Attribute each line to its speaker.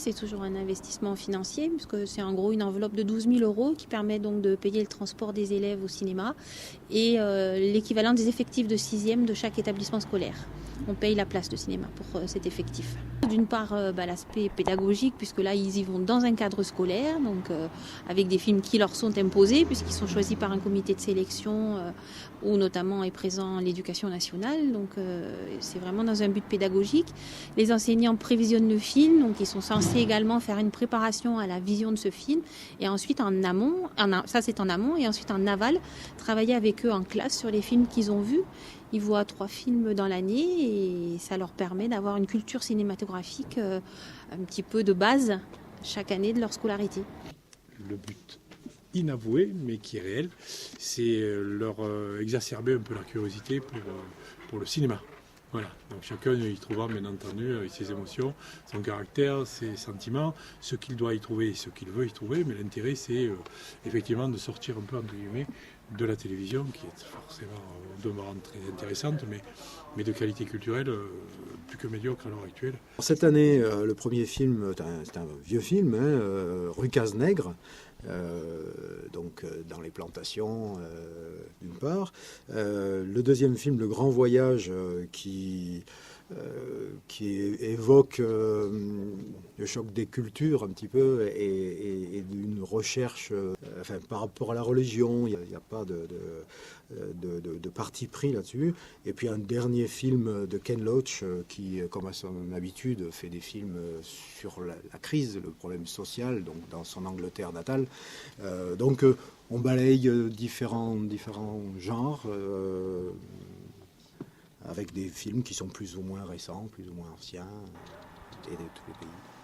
Speaker 1: c'est toujours un investissement financier, puisque c'est en gros une enveloppe de 12 000 euros qui permet donc de payer le transport des élèves au cinéma et l'équivalent des effectifs de 6e de chaque établissement scolaire. On paye la place de cinéma pour cet effectif. D'une part, l'aspect pédagogique, puisque là, ils y vont dans un cadre scolaire, donc avec des films qui leur sont imposés, puisqu'ils sont choisis par un comité de sélection où notamment est présent l'éducation nationale. Donc c'est vraiment dans un but pédagogique. Les enseignants prévisionnent le film, donc ils sont censés également faire une préparation à la vision de ce film. Et ensuite, en amont, ça c'est en amont, et ensuite en aval, travailler avec eux en classe sur les films qu'ils ont vus. Ils voient 3 films dans l'année et ça leur permet d'avoir une culture cinématographique un petit peu de base chaque année de leur scolarité.
Speaker 2: Le but inavoué, mais qui est réel, c'est leur exacerber un peu leur curiosité pour le cinéma. Voilà, donc chacun y trouvera bien entendu ses émotions, son caractère, ses sentiments, ce qu'il doit y trouver et ce qu'il veut y trouver, mais l'intérêt c'est effectivement de sortir un peu entre guillemets de la télévision, qui est forcément demeurant très intéressante, mais de qualité culturelle plus que médiocre à l'heure actuelle.
Speaker 3: Cette année, le premier film, c'est un vieux film, Rue Cazenègre, donc dans les plantations d'une part. Le deuxième film, Le Grand Voyage, qui évoque le choc des cultures un petit peu et d'une recherche par rapport à la religion. Il n'y a pas de parti pris là-dessus. Et puis un dernier film de Ken Loach qui, comme à son habitude, fait des films sur la crise, le problème social, donc dans son Angleterre natale. On balaye différents genres avec des films qui sont plus ou moins récents, plus ou moins anciens, et de tous les pays.